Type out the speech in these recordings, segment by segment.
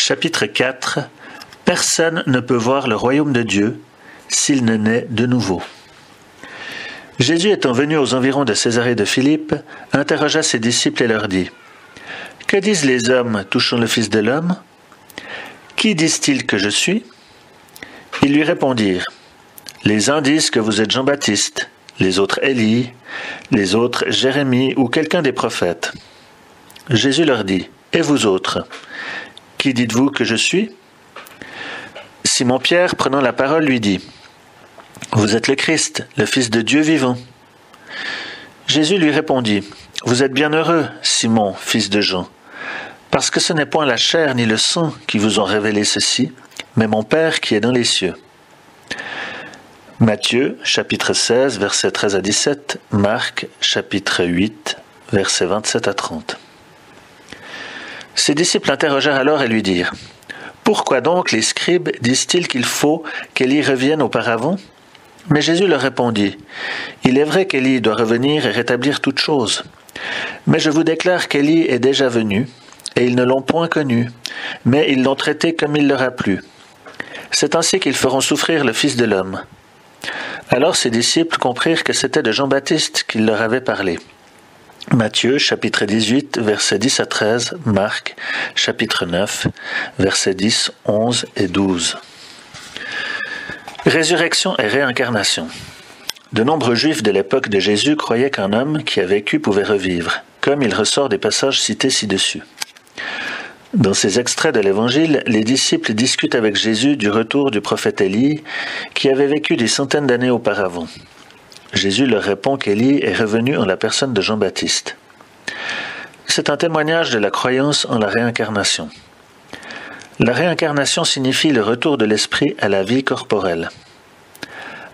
Chapitre 4. Personne ne peut voir le royaume de Dieu s'il ne naît de nouveau. Jésus étant venu aux environs de Césarée de Philippe, interrogea ses disciples et leur dit : « Que disent les hommes touchant le Fils de l'homme ? Qui disent-ils que je suis ? » Ils lui répondirent : « Les uns disent que vous êtes Jean-Baptiste, les autres Élie, les autres Jérémie ou quelqu'un des prophètes. » Jésus leur dit : « Et vous autres, qui dites-vous que je suis ? » Simon-Pierre, prenant la parole, lui dit : « Vous êtes le Christ, le Fils de Dieu vivant. » Jésus lui répondit : « Vous êtes bien heureux, Simon, fils de Jean, parce que ce n'est point la chair ni le sang qui vous ont révélé ceci, mais mon Père qui est dans les cieux. » Matthieu, chapitre 16, versets 13 à 17, Marc, chapitre 8, versets 27 à 30. Ses disciples l'interrogèrent alors et lui dirent : « Pourquoi donc les scribes disent-ils qu'il faut qu'Élie revienne auparavant ? » Mais Jésus leur répondit : « Il est vrai qu'Élie doit revenir et rétablir toutes choses. Mais je vous déclare qu'Élie est déjà venu, et ils ne l'ont point connu, mais ils l'ont traité comme il leur a plu. C'est ainsi qu'ils feront souffrir le Fils de l'homme. » Alors ses disciples comprirent que c'était de Jean-Baptiste qu'il leur avait parlé. Matthieu, chapitre 18, versets 10 à 13, Marc, chapitre 9, versets 10, 11 et 12. Résurrection et réincarnation. De nombreux Juifs de l'époque de Jésus croyaient qu'un homme qui a vécu pouvait revivre, comme il ressort des passages cités ci-dessus. Dans ces extraits de l'Évangile, les disciples discutent avec Jésus du retour du prophète Élie, qui avait vécu des centaines d'années auparavant. Jésus leur répond qu'Élie est revenu en la personne de Jean-Baptiste. C'est un témoignage de la croyance en la réincarnation. La réincarnation signifie le retour de l'esprit à la vie corporelle.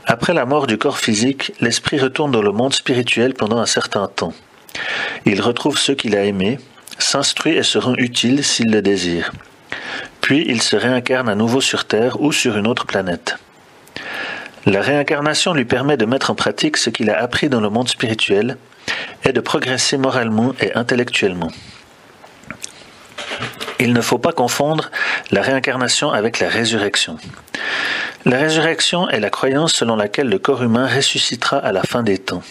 Après la mort du corps physique, l'esprit retourne dans le monde spirituel pendant un certain temps. Il retrouve ceux qu'il a aimés, s'instruit et se rend utile s'il le désire. Puis il se réincarne à nouveau sur Terre ou sur une autre planète. La réincarnation lui permet de mettre en pratique ce qu'il a appris dans le monde spirituel et de progresser moralement et intellectuellement. Il ne faut pas confondre la réincarnation avec la résurrection. La résurrection est la croyance selon laquelle le corps humain ressuscitera à la fin des temps.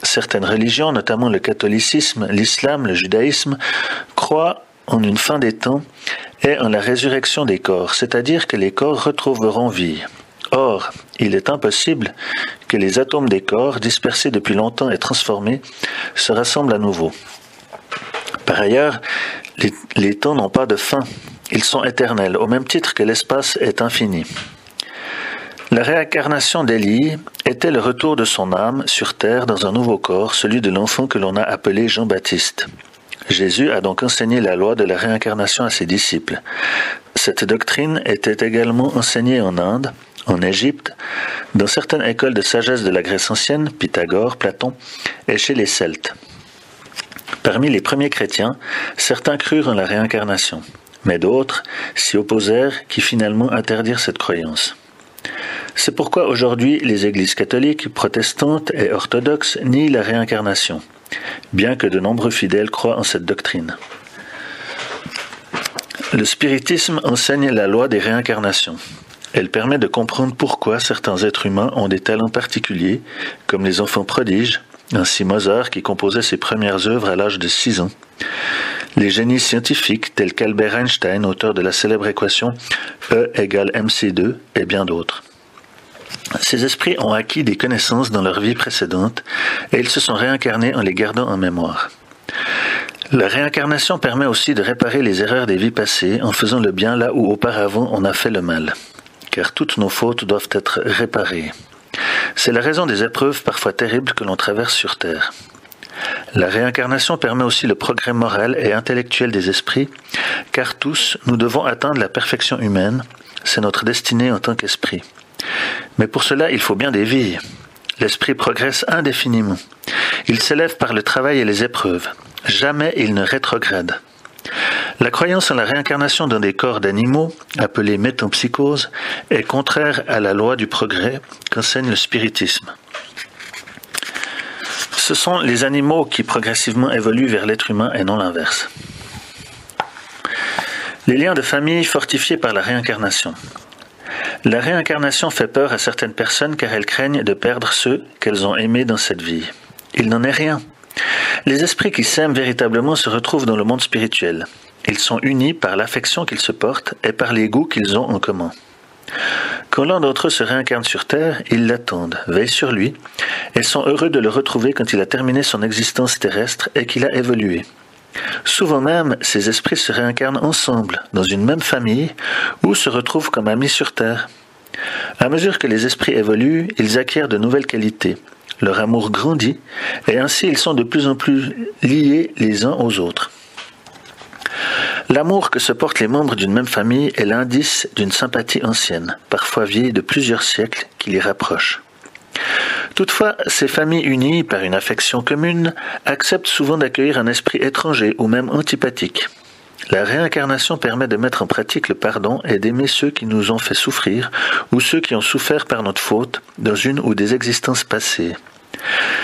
Certaines religions, notamment le catholicisme, l'islam, le judaïsme, croient en une fin des temps et en la résurrection des corps, c'est-à-dire que les corps retrouveront vie. Or, il est impossible que les atomes des corps, dispersés depuis longtemps et transformés, se rassemblent à nouveau. Par ailleurs, les temps n'ont pas de fin, ils sont éternels, au même titre que l'espace est infini. La réincarnation d'Élie était le retour de son âme sur terre dans un nouveau corps, celui de l'enfant que l'on a appelé Jean-Baptiste. Jésus a donc enseigné la loi de la réincarnation à ses disciples. Cette doctrine était également enseignée en Inde, en Égypte, dans certaines écoles de sagesse de la Grèce ancienne, Pythagore, Platon, et chez les Celtes. Parmi les premiers chrétiens, certains crurent en la réincarnation, mais d'autres s'y opposèrent qui finalement interdirent cette croyance. C'est pourquoi aujourd'hui les églises catholiques, protestantes et orthodoxes nient la réincarnation, bien que de nombreux fidèles croient en cette doctrine. Le spiritisme enseigne la loi des réincarnations. Elle permet de comprendre pourquoi certains êtres humains ont des talents particuliers, comme les enfants prodiges, ainsi Mozart qui composait ses premières œuvres à l'âge de 6 ans, les génies scientifiques tels qu'Albert Einstein, auteur de la célèbre équation E = mc2, et bien d'autres. Ces esprits ont acquis des connaissances dans leur vie précédente et ils se sont réincarnés en les gardant en mémoire. La réincarnation permet aussi de réparer les erreurs des vies passées en faisant le bien là où auparavant on a fait le mal, car toutes nos fautes doivent être réparées. C'est la raison des épreuves parfois terribles que l'on traverse sur Terre. La réincarnation permet aussi le progrès moral et intellectuel des esprits, car tous, nous devons atteindre la perfection humaine, c'est notre destinée en tant qu'esprit. Mais pour cela, il faut bien des vies. L'esprit progresse indéfiniment. Il s'élève par le travail et les épreuves. Jamais il ne rétrograde. La croyance en la réincarnation dans des corps d'animaux, appelés métempsychoses, est contraire à la loi du progrès qu'enseigne le spiritisme. Ce sont les animaux qui progressivement évoluent vers l'être humain et non l'inverse. Les liens de famille fortifiés par la réincarnation. La réincarnation fait peur à certaines personnes car elles craignent de perdre ceux qu'elles ont aimés dans cette vie. Il n'en est rien. Les esprits qui s'aiment véritablement se retrouvent dans le monde spirituel. Ils sont unis par l'affection qu'ils se portent et par les goûts qu'ils ont en commun. Quand l'un d'entre eux se réincarne sur Terre, ils l'attendent, veillent sur lui, et sont heureux de le retrouver quand il a terminé son existence terrestre et qu'il a évolué. Souvent même, ces esprits se réincarnent ensemble, dans une même famille, ou se retrouvent comme amis sur Terre. À mesure que les esprits évoluent, ils acquièrent de nouvelles qualités. Leur amour grandit, et ainsi ils sont de plus en plus liés les uns aux autres. L'amour que se portent les membres d'une même famille est l'indice d'une sympathie ancienne, parfois vieille de plusieurs siècles, qui les rapproche. Toutefois, ces familles unies par une affection commune acceptent souvent d'accueillir un esprit étranger ou même antipathique. La réincarnation permet de mettre en pratique le pardon et d'aimer ceux qui nous ont fait souffrir ou ceux qui ont souffert par notre faute dans une ou des existences passées.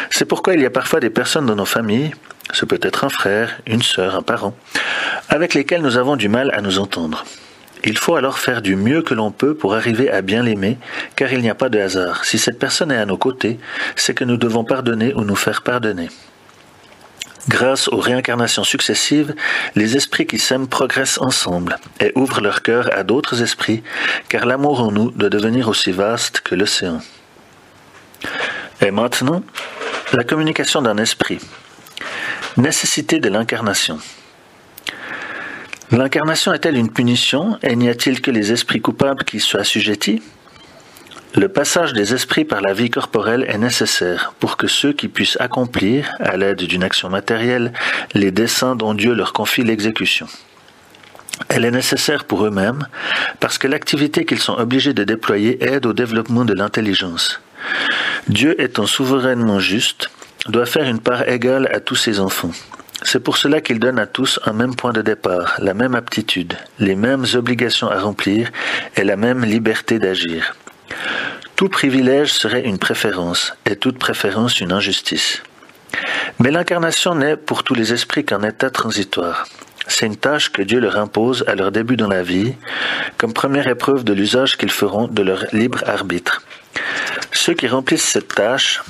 C'est pourquoi il y a parfois des personnes dans nos familles, ce peut être un frère, une sœur, un parent, avec lesquels nous avons du mal à nous entendre. Il faut alors faire du mieux que l'on peut pour arriver à bien l'aimer, car il n'y a pas de hasard. Si cette personne est à nos côtés, c'est que nous devons pardonner ou nous faire pardonner. Grâce aux réincarnations successives, les esprits qui s'aiment progressent ensemble et ouvrent leur cœur à d'autres esprits, car l'amour en nous doit devenir aussi vaste que l'océan. Et maintenant, la communication d'un esprit. Nécessité de l'incarnation. L'incarnation est-elle une punition et n'y a-t-il que les esprits coupables qui y soient assujettis ? Le passage des esprits par la vie corporelle est nécessaire pour que ceux qui puissent accomplir, à l'aide d'une action matérielle, les desseins dont Dieu leur confie l'exécution. Elle est nécessaire pour eux-mêmes parce que l'activité qu'ils sont obligés de déployer aide au développement de l'intelligence. Dieu étant souverainement juste, doit faire une part égale à tous ses enfants. C'est pour cela qu'il donne à tous un même point de départ, la même aptitude, les mêmes obligations à remplir et la même liberté d'agir. Tout privilège serait une préférence, et toute préférence une injustice. Mais l'incarnation n'est pour tous les esprits qu'un état transitoire. C'est une tâche que Dieu leur impose à leur début dans la vie, comme première épreuve de l'usage qu'ils feront de leur libre arbitre. Ceux qui remplissent cette tâche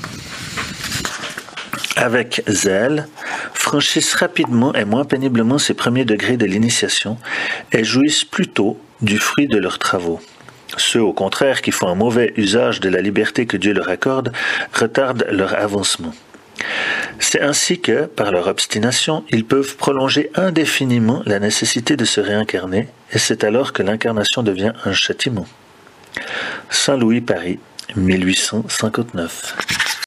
avec zèle, franchissent rapidement et moins péniblement ces premiers degrés de l'initiation et jouissent plutôt du fruit de leurs travaux. Ceux, au contraire, qui font un mauvais usage de la liberté que Dieu leur accorde, retardent leur avancement. C'est ainsi que, par leur obstination, ils peuvent prolonger indéfiniment la nécessité de se réincarner, et c'est alors que l'incarnation devient un châtiment. Saint-Louis, Paris, 1859.